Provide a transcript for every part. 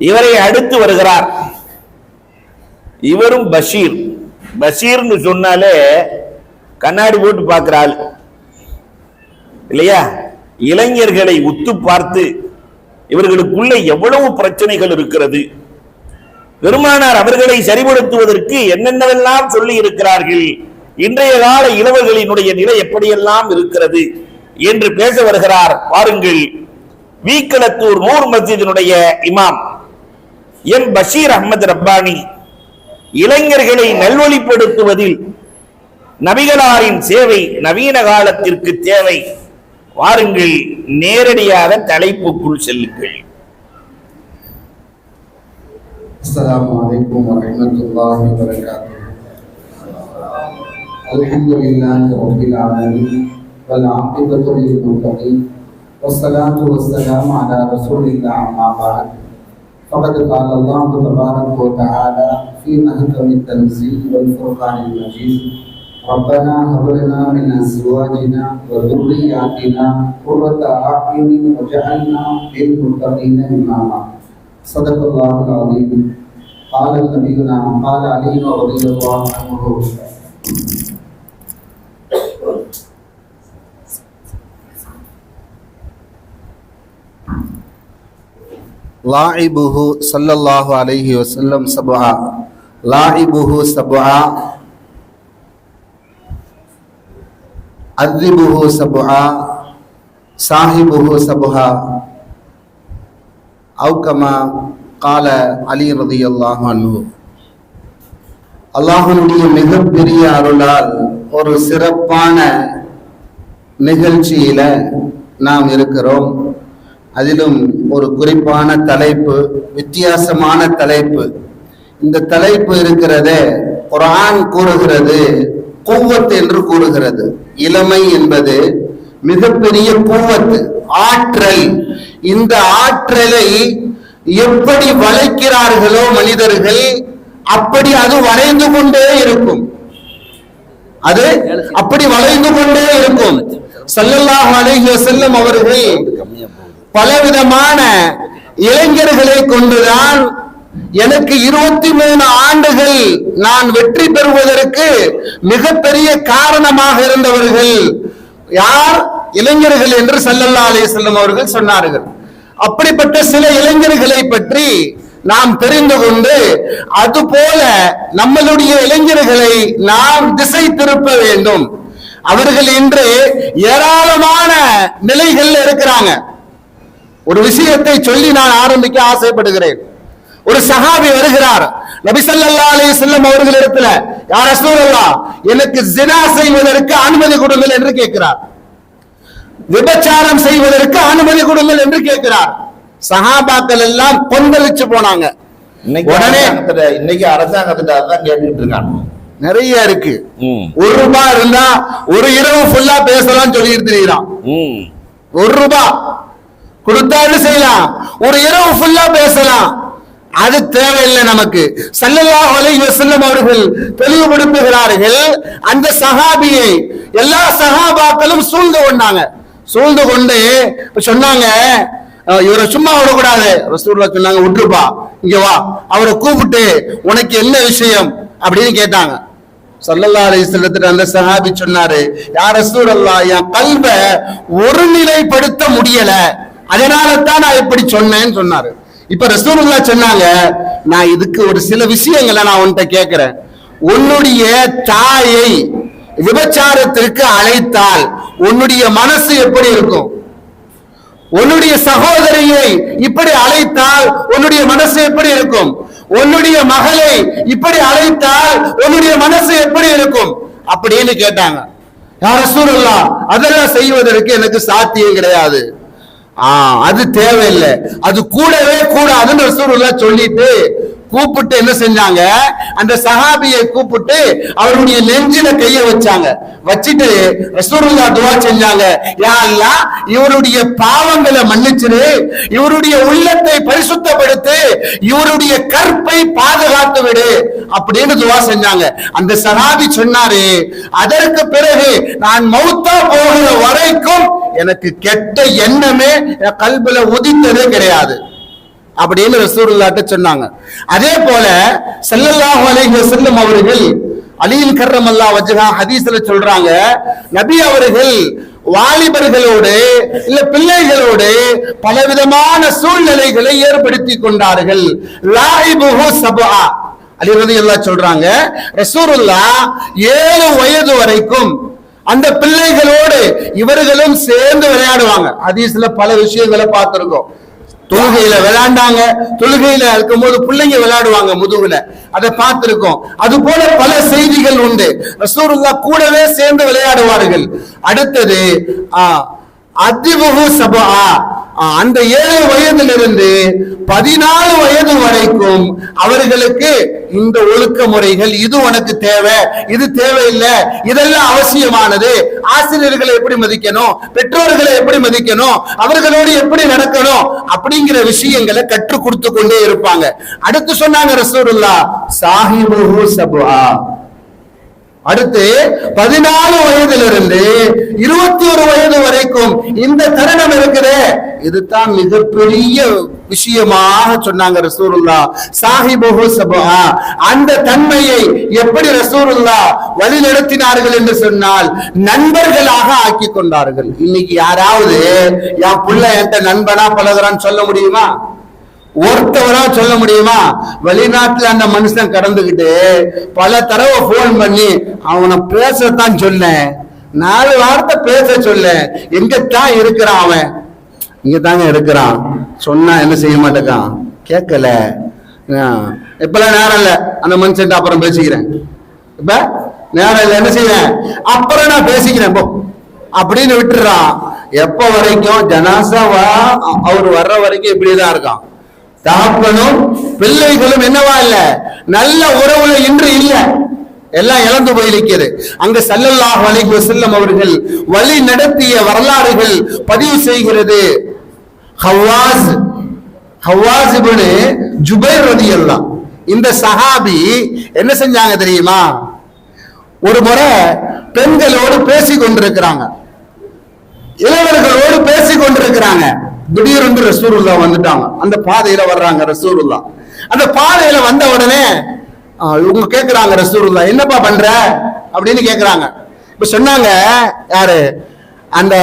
இவரை அடுத்து வருகிறார். இவரும் பஷீர். பஷீர்னு சொன்னாலே கண்ணாடி போட்டு பார்க்கிறாள் இல்லையா? இளைஞர்களை உத்து பார்த்து இவர்களுக்குள்ள எவ்வளவு பிரச்சனைகள் இருக்கிறது, பெருமானார் அவர்களை சரிபடுத்துவதற்கு என்னென்னவெல்லாம் சொல்லி இருக்கிறார்கள், இன்றைய கால இளவர்களினுடைய நிலை எப்படியெல்லாம் இருக்கிறது என்று பேச வருகிறார். பாருங்கள், வீக்கலத்தூர் நூர் மஸ்ஜிதினுடைய இமாம் எம் பஷீர் அஹ்மத் ரப்பானி இளைஞர்களை நல்வழிப்படுத்துவதில் நபிகளாரின் சேவை நவீன காலத்திற்கு தேவை. வாருங்கள், நேரடியாக தலைப்புக்குள் செல்லுங்கள். அஸ்ஸலாமு அலைக்கும் வரஹ்மத்துல்லாஹி வபரகாத்துஹு. அல்ஹம்துலில்லாஹி ரப்பில் ஆலமீன் வல் ஆகிபத்து லில் முத்தகீன் வஸ்ஸலாத்து வஸ்ஸலாமு அலா ரசூலில்லாஹி அம்மா பஅத். فقد قال الله تبارك وتعالى في محكم التنزيل والفرقان المجيد ربنا هب لنا من ازواجنا وذرياتنا قرة اعين واجعلنا للمتقين اماما. صدق الله العظيم. قال نبينا قال علي رضي الله عنه لاعبه صلى الله عليه وسلم سبعا لاعبه سبعا أذبه سبعا صاحبه سبعا أو كما قال علي رضي الله عنه. அல்லாஹ்வுடைய மிகப்பெரிய அருளால் ஒரு சிறப்பான நிகழ்ச்சியில நாம் இருக்கிறோம். அதிலும் ஒரு குறிப்பான தலைப்பு, வித்தியாசமான தலைப்பு. இந்த தலைப்பு இருக்கிறதே, குர்ஆன் கூறுகிறது குவத் என்று கூறுகிறது. இளமை என்பது மிகப்பெரிய குவத், ஆற்றல். இந்த ஆற்றலை எப்படி வளைக்கிறார்களோ மனிதர்கள், அப்படி அது வளைந்து கொண்டே இருக்கும். அது அப்படி வளைந்து கொண்டே இருக்கும். ஸல்லல்லாஹு அலைஹி வஸல்லம் அவர்கள் பலவிதமான இளைஞர்களை கொண்டுதான் எனக்கு 23 ஆண்டுகள் நான் வெற்றி பெறுவதற்கு மிகப்பெரிய காரணமாக இருந்தவர்கள் யார்? இளைஞர்கள் என்று ஸல்லல்லாஹு அலைஹி வஸல்லம் அவர்கள் சொன்னார்கள். அப்படிப்பட்ட சில இளைஞர்களை பற்றி நாம் தெரிந்து கொண்டு, அதுபோல நம்மளுடைய இளைஞர்களை நாம் திசை திருப்ப வேண்டும். அவர்கள் இன்று ஏராளமான நிலைகள் இருக்கிறாங்க. ஒரு விஷயத்தை சொல்லி நான் ஆரம்பிக்க ஆசைப்படுகிறேன். ஒரு சஹாபி வருகிறார் நபி ஸல்லல்லாஹு அலைஹி வஸல்லம் அவர்களிடத்துல, யா ரசூலல்லாஹ், எனக்கு ஜினா செய்வதற்கு அனுமதி கொடுங்கள் என்று கேட்கிறார். விபச்சாரம் செய்வதற்கு அனுமதி கொடுங்கள் என்று கேட்கிறார். சஹாபாக்கள் எல்லாம் கொந்தளிச்சு போனாங்க. உடனே இன்னைக்கு அரசாங்கத்திட்ட அதான் கேட்டுட்டு இருக்காங்க. நிறைய இருக்கு. ₹1 இருந்தா ஒரு இரவு ஃபுல்லா பேசலாம் சொல்லி இருக்கிறான். ₹1 கொடுத்தாலும் செய்யலாம், ஒரு இரவு ஃபுல்லா பேசலாம். அது தேவையில்லை நமக்கு. ஸல்லல்லாஹு அலைஹி வஸல்லம் அவர்கள் தெளிவுபடுத்துகிறார்கள். அந்த சஹாபியை எல்லா சஹாபாக்களும் சூழ்ந்து கொண்டாங்க. சூழ்ந்து கொண்டு சொன்னாங்க, இவரை சும்மா விடக்கூடாது. ரசூலுல்லாஹ் சொன்னாங்க, விட்டுப்பா, இங்க வா, அவரை கூப்பிட்டு உனக்கு என்ன விஷயம் அப்படின்னு கேட்டாங்க. ஸல்லல்லாஹு அலைஹி வஸல்லம் அந்த சஹாபி சொன்னாரு, யா ரசூலல்லாஹ், என் கல்வை ஒருநிலைப்படுத்த முடியல, அதனால தான் நான் இப்படி சொன்னேன்னு சொன்னாரு. இப்ப ரசூலுல்லாஹ் சொன்னாங்க, நான் இதுக்கு ஒரு சில விஷயங்களை நான் உன்கிட்ட கேட்கிறேன். உன்னுடைய தாயை விபச்சாரத்திற்கு அழைத்தால் உன்னுடைய மனசு எப்படி இருக்கும்? உன்னுடைய சகோதரியை இப்படி அழைத்தால் உன்னுடைய மனசு எப்படி இருக்கும்? உன்னுடைய மகளை இப்படி அழைத்தால் உன்னுடைய மனசு எப்படி இருக்கும் அப்படின்னு கேட்டாங்க. யா ரசூலுல்லாஹ், அதெல்லாம் செய்வதற்கு எனக்கு சாத்தியம் கிடையாது. அது தேவையில்லை, அது கூடவே கூடாதுன்னு ரசூலுல்லாஹ் சொல்லிட்டு கூப்பிட்டு என்ன செஞ்சாங்க, அந்த சஹாபியை கூப்பிட்டு அவருடைய நெஞ்சில கைய வச்சாங்க. வச்சிட்டு ரசூலுல்லாஹ் துஆ செஞ்சாங்க, யா அல்லாஹ், இவருடைய பாவங்களை மன்னிச்சிரு, இவருடைய உள்ளத்தை பரிசுத்தப்படுத்து, இவருடைய கற்பை பாதுகாத்து விடு அப்படின்னு துஆ செஞ்சாங்க. அந்த சஹாபி சொன்னாரு, அதற்கு பிறகு நான் மௌத்தா போகிற வரைக்கும் எனக்கு கெட்ட எண்ணமே கல்புல உதித்ததே கிடையாது. அப்படின்னு ரசூலுல்லாஹ்ட்ட சொன்னாங்க. அதே போல ஸல்லல்லாஹு அலைஹி வஸல்லம் அவர்கள் அலியில் கர்ரமல்லாஹு வஜ்ஹா ஹதீஸ்ல சொல்றாங்க, நபி அவர்கள் வாலிபர்களோடு இல்ல பிள்ளைகளோடு பலவிதமான சூழ்நிலைகளை ஏற்படுத்தி கொண்டார்கள். லாயிபுஹு சபஆ, அலி ரலியல்லாஹு சொல்றாங்க, ரசூலுல்லாஹ் 7 வயது வரைக்கும் அந்த பிள்ளைகளோடு இவர்களும் சேர்ந்து விளையாடுவாங்க. ஹதீஸ்ல பல விஷயங்களை பார்த்திருக்கோம். தொழுகையில விளையாண்டாங்க, தொழுகையில இருக்கும்போது பிள்ளைங்க விளையாடுவாங்க முதுகுல, அதை பார்த்திருக்கோம். அது போல பல செய்திகள் உண்டு. ரசூலுல்லாஹ் கூடவே சேர்ந்து விளையாடுவார்கள். அடுத்தது அதிபுஹு சபஆ, அந்த 7 வயதிலிருந்து 14 வயது வரைக்கும் அவர்களுக்கு இந்த ஒழுக்க முறைகள், இது உனக்கு தேவை, இது தேவையில்லை, இதெல்லாம் அவசியமானது, ஆசிரியர்களை எப்படி மதிக்கணும், பெற்றோர்களை எப்படி மதிக்கணும், அவர்களோடு எப்படி நடக்கணும் அப்படிங்கிற விஷயங்களை கற்றுக் கொடுத்து கொண்டே இருப்பாங்க. அடுத்து சொன்னாங்க ரசூலுல்லாஹ், சாஹிபுஹு சபஆ, அடுத்து 14 வயதிலிருந்து 21 வயது வரைக்கும் இந்த தருணம் இருக்குது. இதுதான் மிகப்பெரிய விஷயமாக சொன்னாங்க ரசூலுல்லாஹ். சாஹிபுஹு சபஆ, அந்த தன்மையை எப்படி ரசூலுல்லாஹ் வழி நடத்தினார்கள் என்று சொன்னால் நண்பர்களாக ஆக்கி கொண்டார்கள். இன்னைக்கு யாராவது என் புள்ள என்கிட்ட நண்பனா பழகுறான்னு சொல்ல முடியுமா? ஒருத்தவரா சொல்ல முடியுமா? வெளிநாட்டுல அந்த மனுஷன் கடந்துகிட்டு பல தடவை போன் பண்ணி அவனை பேசத்தான் சொல்ல, 4 வார்த்தை பேச சொல்ல, எங்கத்தான் இருக்கிறான் அவன், இங்க தாங்க இருக்கிறான் சொன்னா என்ன செய்ய மாட்டேக்கான், கேட்கல, இப்பெல்லாம் நேரம் இல்ல அந்த மனுஷன், அப்புறம் பேசிக்கிறேன், இப்ப நேரம் இல்ல, என்ன செய்வேன், அப்புறம் நான் பேசிக்கிறேன் போ அப்படின்னு விட்டுறான். எப்ப வரைக்கும் ஜனாசாவா அவர் வர்ற வரைக்கும் இப்படிதான் இருக்கான். தகப்பனும் பிள்ளைகளும் என்னவா இல்ல, நல்ல உறவுல இன்று இல்ல, எல்லாம் இழந்து போயிருக்கிறது. அங்க ஸல்லல்லாஹு அலைஹி வஸல்லம் அவர்கள் வழி நடத்திய வரலாறுகள் பதிவு செய்கிறது. ஹவ்வாஸ் இப்னு ஜுபைர் ரலியல்லாஹு, இந்த சஹாபி என்ன செஞ்சாங்க தெரியுமா? ஒரு முறை பெண்களோடு பேசிக் கொண்டிருக்கிறாங்க, இளைஞர்களோடு பேசிக் கொண்டிருக்கிறாங்க. திடீரென்று ரசூலுல்லாஹ் வந்துட்டாங்க. அந்த பாதையில வர்றாங்க ரசூலுல்லாஹ். அந்த பாதையில வந்த உடனே இவங்க கேக்குறாங்க, ரசூலுல்லாஹ் என்னப்பா பண்ற அப்படின்னு கேக்குறாங்க. இப்ப சொன்னாங்க, யாரு? அந்த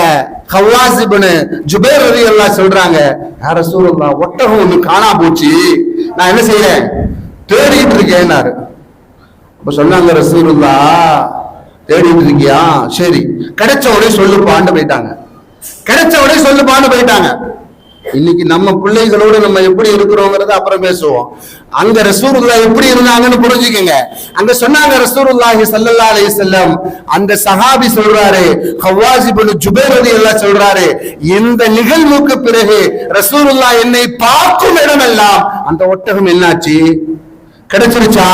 ஹவ்வாஸ் இப்னு ஜுபைர் ரலியல்லாஹு சொல்றாங்க, யா ரசூலுல்லாஹ் ஒட்டகம் ஒண்ணு காணா போச்சு, நான் என்ன செய்யறேன், தேடிட்டு இருக்கேன்னாரு. இப்ப சொன்னாங்க ரசூலுல்லாஹ், தேடிட்டு இருக்கியா, சரி கிடைச்ச உடனே சொல்லுப்பான்னு போயிட்டாங்க. கிடைச்ச உடனே சொல்லுப்பான்னு போயிட்டாங்க. இன்னைக்கு நம்ம பிள்ளைகளோடு நம்ம எப்படி இருக்கிறோங்கிறத அப்புறம் பேசுவோம். அங்க ரசூலுல்லாஹ் எப்படி இருந்தாங்கன்னு புரிஞ்சுக்கங்க. அங்க சொன்னாங்க ரசூலுல்லாஹி ஸல்லல்லாஹு அலைஹி வஸல்லம், அந்த சஹாபி சொல்றாரு, ஹவ்வாஸ் இப்னு ஜுபைர் ரலியல்லாஹு சொல்றாரு, இந்த நிகழ்வுக்கு பிறகு ரசூலுல்லாஹ் என்னை பார்க்கும் இடமெல்லாம் அந்த ஒட்டகம் என்னாச்சு, கிடைச்சிருச்சா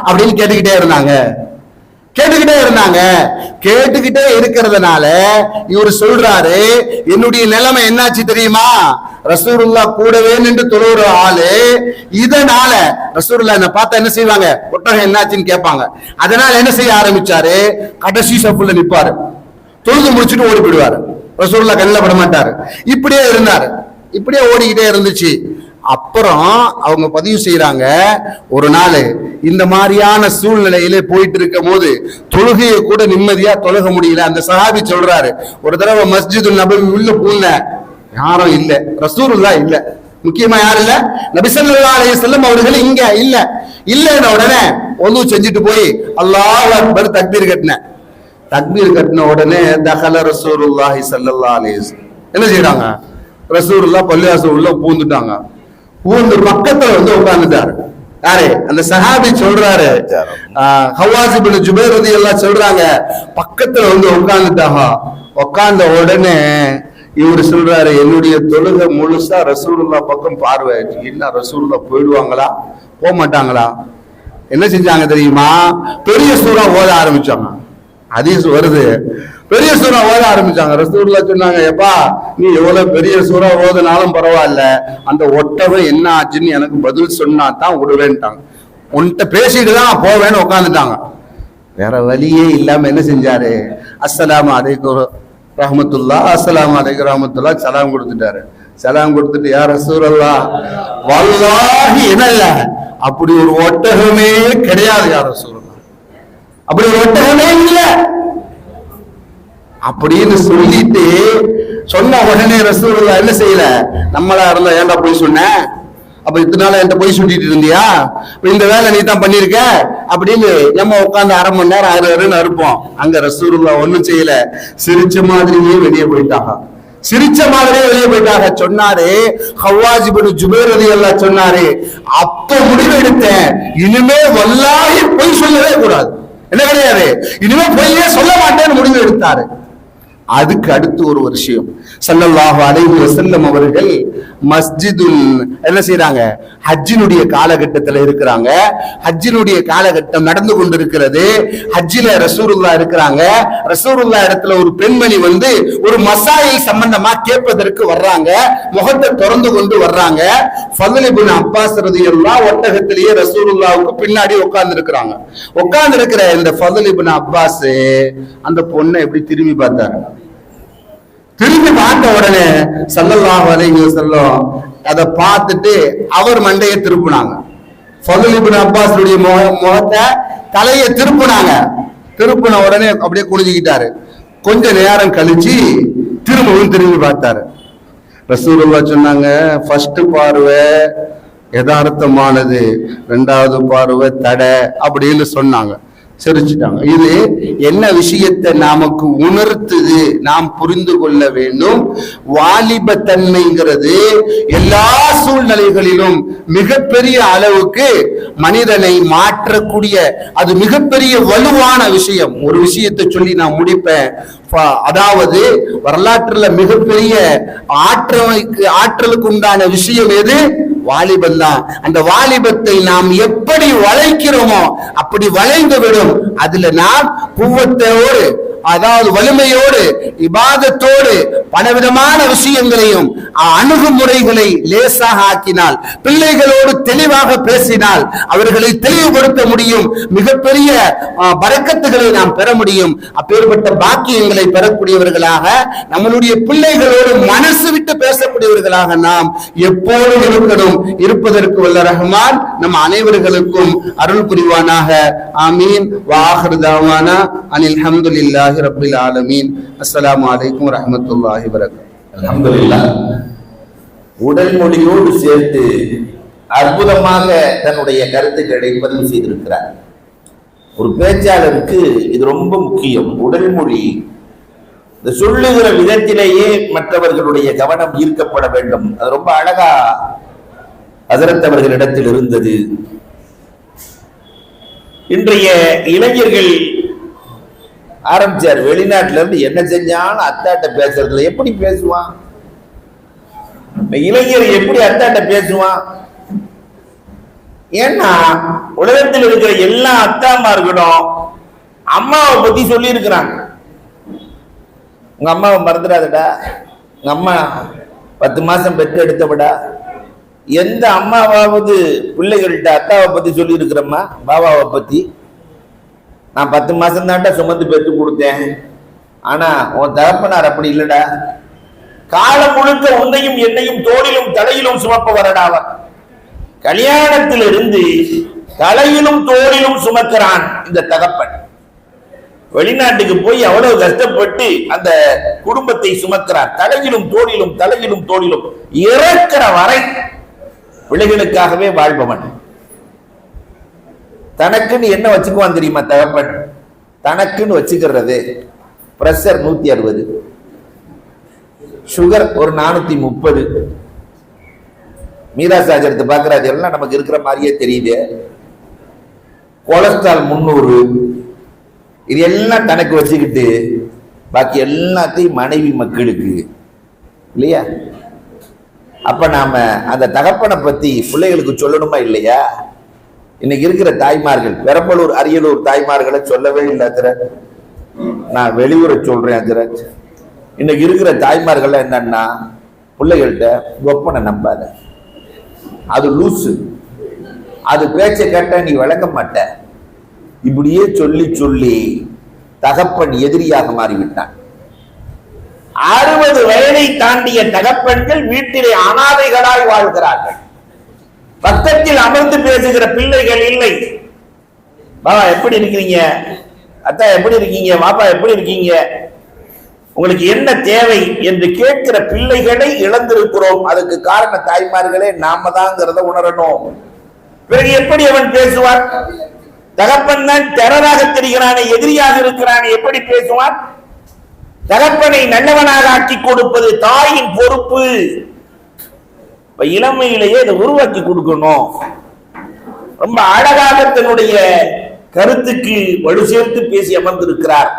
அப்படின்னு கேட்டுக்கிட்டே இருந்தாங்க. கேட்டுக்கிட்டே இருக்கிறதுனால இவர் சொல்றாரு, என்னுடைய நிலைமை என்னாச்சு தெரியுமா, ரசூலுல்லாஹ் கூடவே நின்று தொழுகிற ஆளு, இதனால ரசூலுல்லாஹ் என்ன பார்த்தா என்ன செய்வாங்க, ஒட்டகம் என்னாச்சுன்னு கேட்பாங்க. அதனால என்ன செய்ய ஆரம்பிச்சாரு, கடைசி சப்புல நிப்பாரு, தொழுது முடிச்சுட்டு ஓடி போயிடுவாரு, ரசூலுல்லாஹ் கண்ணில் பட மாட்டாரு. இப்படியே இருந்தாரு, இப்படியே ஓடிக்கிட்டே இருந்துச்சு. அப்புறம் அவங்க பதிவு செய்யறாங்க, ஒரு நாள் இந்த மாதிரியான சூழ்நிலையிலே போயிட்டு இருக்கும் போது தொழுகையை கூட நிம்மதியா தொழுக முடியல. அந்த சஹாபி சொல்றாரு, ஒரு தடவை மஸ்ஜிது நபவி உள்ள போன, யாரும் இல்ல, ரசூலுல்லாஹ் இல்ல, முக்கியமா யாரும் இல்ல, நபி ஸல்லல்லாஹு அலைஹி வஸல்லம் அவர்கள் இங்க இல்லைன்ன உடனே ஒது செஞ்சுட்டு போய் அல்லாஹ் அக்பர் தக்பீர் கட்டின உடனே தகல ரசூலுல்லாஹி ஸல்லல்லாஹு அலைஹி வஸல்லம் என்ன செய்யறாங்க, ரசூலுல்லாஹ் பள்ளிவாசல் உள்ள பூந்துட்டாங்க. பூந்து பக்கத்துல வந்து உட்கார்ந்துட்டாரு. யாரு? அந்த சஹாபி சொல்றாரு, ஹவ்வாஸ் இப்னு ஜுபைர் ரலியல்லாஹு சொல்றாங்க, பக்கத்துல வந்து உட்கார்ந்துட்டாங்க. உட்கார்ந்த உடனே இவரு சொல்றாரு, என்னுடைய தொழுகை முழுசா ரசூலுல்லாஹ் பக்கம் பார்வையாச்சு. என்ன ரசூலுல்லாஹ் போயிடுவாங்களா, போக மாட்டாங்களா? என்ன செஞ்சாங்க தெரியுமா, பெரிய சூரா ஓத ஆரம்பிச்சாங்க. ஹதீஸ் வருது, பெரிய சூறா ஓத ஆரம்பிச்சாங்க. ரசூலுல்லாஹ் சொன்னாங்க, எப்பா நீ எவ்வளவு பெரிய சூறா ஓதுனாலும் பரவாயில்ல, அந்த ஒட்டகம் என்ன ஆச்சுன்னு எனக்கு பதில் சொன்னா தான் விடுவேன்ட்டாங்க. உன்கிட்ட பேசிட்டு தான் போவேன்னு உட்காந்துட்டாங்க. வேற வழியே இல்லாம என்ன செஞ்சாரு, அஸ்ஸலாமு அலைக்கும் ரஹ்மத்துல்லாஹ், அஸ்ஸலாமு அலைக்கும் ரஹ்மத்துல்லாஹ் சலாம் கொடுத்துட்டாரு. சலாம் கொடுத்துட்டு யா ரசூலல்லாஹ் வல்லாஹி என்னல்ல அப்படி ஒரு ஒட்டகமே கிடையாது யா ரசூலல்லாஹ், அப்படி ஒரு ஒட்டகமே இல்லை அப்படின்னு சொல்லிட்டு சொன்ன உடனே ரசூலுல்லாஹ் என்ன செய்யல, நம்மளா இருந்தா ஏன்டா போய் சொன்ன, அப்ப இத்தனை நாள் என்கிட்ட போய் சொல்லிட்டு இருந்தியா, இந்த வேலை நீ தான் பண்ணிருக்க அப்படின்னு நம்ம உட்காந்து அரை மணி நேரம் ஆறு இருப்போம். அங்க ரசூலுல்லாஹ் ஒண்ணும் செய்யல, சிரிச்ச மாதிரியே வெளியே போயிட்டாங்க, சிரிச்ச மாதிரியே வெளியே போயிட்டாங்க. சொன்னாரு ஹவ்வாஜ் இப்னு ஜுபைர் ரலியல்லாஹு சொன்னாரு, அப்ப முடிவு எடுத்தேன் இனிமே வல்லாஹி பொய் சொல்லவே கூடாது, என்ன கிடையாது இனிமே பொய்யே சொல்ல மாட்டேன்னு முடிவு எடுத்தாரு. அதுக்கு அடுத்து ஒரு விஷயம், ஸல்லல்லாஹு அலைஹி வஸல்லம் அவர்கள் மஸ்ஜிதுல் என்ன செய்யறாங்க, ஹஜ்ஜினுடைய காலகட்டத்தில் இருக்கிறாங்க. ஹஜ்ஜினுடைய காலகட்டம் நடந்து கொண்டிருக்கிறது. ஹஜ்ஜில ரசூலுல்லாஹ் இருக்கிறாங்க. ரசூலுல்லாஹ் இடத்துல ஒரு பெண்மணி வந்து ஒரு மசாயில் சம்பந்தமா கேட்பதற்கு வர்றாங்க. முகத்தை திறந்து கொண்டு வர்றாங்க. ஃபضல் இப்னு அப்பாஸ் ரலியல்லாஹு ஒட்டகத்திலேயே ரசூலுல்லாஹ்வுக்கு பின்னாடி உட்கார்ந்து இருக்கிறாங்க. உட்கார்ந்து இருக்கிற இந்த ஃபضல் இப்னு அப்பாஸ் அந்த பொண்ணை எப்படி திரும்பி பார்த்தாரு. திரும்பி பார்த்த உடனே ஸல்லல்லாஹு அலைஹி வஸல்லம் அதை பார்த்துட்டு அவர் மண்டையை திருப்பினாங்க. ஃபضல் இப்னு அப்பாஸுடைய முகத்தை தலையை திருப்பினாங்க. திருப்பின உடனே அப்படியே குனிஞ்சுக்கிட்டாரு. கொஞ்ச நேரம் கழிச்சு திரும்பவும் திரும்பி பார்த்தாரு. ரசூலுல்லாஹ் சொன்னாங்க, ஃபர்ஸ்ட் பார்வை யதார்த்தமானது, இரண்டாவது பார்வை தடை அப்படின்னு சொன்னாங்க. சிரிச்சுட்டாங்க. இது என்ன விஷயத்தை நமக்கு உணர்த்துது, நாம் புரிந்து கொள்ள வேண்டும். வாலிப தன்மைங்கிறது எல்லா சூழ்நிலைகளிலும் மிகப்பெரிய அளவுக்கு மனிதனை மாற்றக்கூடிய அது மிகப்பெரிய வலுவான விஷயம். ஒரு விஷயத்தை சொல்லி நான் முடிப்பேன். அதாவது வரலாற்றுல மிகப்பெரிய ஆற்றலுக்கு உண்டான விஷயம் எது? வாலிபம் தான். அந்த வாலிபத்தை நாம் எப்படி வளைக்கிறோமோ அப்படி வளைந்து விடும். அதுல நாம் குவத்தோடு, அதாவது வலிமையோடு, இபாதத்தோடு பலவிதமான விஷயங்களையும் அணுகுமுறைகளை லேசாக ஆக்கினால், பிள்ளைகளோடு தெளிவாக பேசினால் அவர்களை தெளிவுபடுத்த முடியும். மிகப்பெரிய பரக்கத்துகளை நாம் பெற முடியும். அப்பேற்பட்ட பாக்கியங்களை பெறக்கூடியவர்களாக, நம்மளுடைய பிள்ளைகளோடு மனசு விட்டு பேசக்கூடியவர்களாக நாம் எப்போதும் இருக்கணும். இருப்பதற்கு வல்ல ரஹ்மான் நம் அனைவர்களுக்கும் அருள் புரிவானாக. ஆமீன். வாஹிரு தஅவானா அனில் ஹம்துலில்லாஹி ரப்பில் ஆலமீன். அஸ்ஸலாமு அலைக்கும் வரஹ்மத்துல்லாஹி வபரகாத்துஹு. அல்ஹம்துலில்லாஹ். உடல் மொழியோடு சேர்த்து அற்புதமாக தன்னுடைய கருத்துக்களை பதிவு செய்திருக்கிறார். ஒரு பேச்சாளருக்கு இது ரொம்ப முக்கியம். உடல் மொழி இந்த சொல்லுகிற விதத்திலேயே மற்றவர்களுடைய கவனம் ஈர்க்கப்பட வேண்டும். அது ரொம்ப அழகா ஹஜ்ரத் அவர்களிடத்தில் இருந்தது. இன்றைய இளைஞர்கள் ஆரம்பிச்சார், வெளிநாட்டுல இருந்து என்ன செஞ்சாலும் அத்தாட்ட பேசுறதுல எப்படி பேசுவான் இளைஞர், எப்படி அத்தாட்ட பேசுவான்? ஏன்னா உலகத்தில் இருக்கிற எல்லா அத்தாமார்களும் அம்மாவை பத்தி சொல்லி இருக்கிறாங்க. உங்க அம்மாவை மறந்துடாதடா, உங்க அம்மா 10 மாசம் பெற்று எடுத்தவிடா. எந்த அம்மாவாவது பிள்ளைகள்கிட்ட அத்தாவை பத்தி சொல்லி இருக்கிறம்மா? பாபாவை பத்தி நான் 10 மாசம் தான்டா சுமந்து பெற்று கொடுத்தேன், ஆனா உன் தகப்பனார் அப்படி இல்லடா, காலம் முழுக்க உன்னையும் என்னையும் தோளிலும் தலையிலும் சுமப்பவரடாவர். கல்யாணத்திலிருந்து தலையிலும் தோளிலும் சுமக்கிறான் இந்த தகப்பன். வெளிநாட்டுக்கு போய் அவ்வளவு கஷ்டப்பட்டு அந்த குடும்பத்தை சுமக்கிறார். தலையிலும் தோளிலும் தலையிலும் தோளிலும் இறக்கிற வரை பிள்ளைகளுக்காகவே வாழ்பவன். தனக்குன்னு என்ன வச்சுக்குவான் தெரியுமா தகப்பன்? தனக்குன்னு வச்சுக்கிறது பிரஷர் 160, சுகர் ஒரு 430. மீரா சாஜரத்தை பார்க்கறாது எல்லாம் நமக்கு இருக்கிற மாதிரியே தெரியுது. கொலஸ்ட்ரால் 300. இது எல்லாம் தனக்கு வச்சுக்கிட்டு பாக்கி எல்லாத்தையும் மனைவி மக்களுக்கு இல்லையா? அப்ப நாம அந்த தகப்பனை பத்தி பிள்ளைகளுக்கு சொல்லணுமா இல்லையா? இன்னைக்கு இருக்கிற தாய்மார்கள், பெரம்பலூர் அரியலூர் தாய்மார்களை சொல்லவே இல்லை அஜரத், நான் வெளியூரை சொல்றேன் அஜரத். இன்னைக்கு இருக்கிற தாய்மார்கள் என்னன்னா, பிள்ளைகள்கிட்ட ஒப்பனை நம்பாத, அது லூசு, அது பேச்சை கேட்ட நீ விளங்க மாட்ட, இப்படியே சொல்லி சொல்லி தகப்பன் எதிரியாக மாறிவிட்டான். 60 வயதை தாண்டிய தகப்பன்கள் வீட்டிலே அனாதைகளாய் வாழ்கிறார்கள். பக்கத்தில் அமர்ந்து பேசுகிற பிள்ளைகள் இல்லை. பாபா எப்படி இருக்கிறீங்க, அத்தா எப்படி இருக்கீங்க, பாப்பா எப்படி இருக்கீங்க, உங்களுக்கு என்ன தேவை என்று கேட்கிற பிள்ளைகளை இழந்திருக்கிறோம். அதுக்கு காரண தாய்மார்களே நாம தாங்கிறத உணரணும். பிறகு எப்படி அவன் பேசுவான்? தகப்பன் தான் டெரராக தெரிகிறானே, எதிரியாக இருக்கிறானே, எப்படி பேசுவான்? தகப்பனை நல்லவனாக ஆக்கி கொடுப்பது தாயின் பொறுப்பு. இளமையிலேயே இதை உருவாக்கி கொடுக்கணும். ரொம்ப அழகாக தன்னுடைய கருத்துக்கு வலு சேர்த்து பேசி அமர்ந்திருக்கிறார்.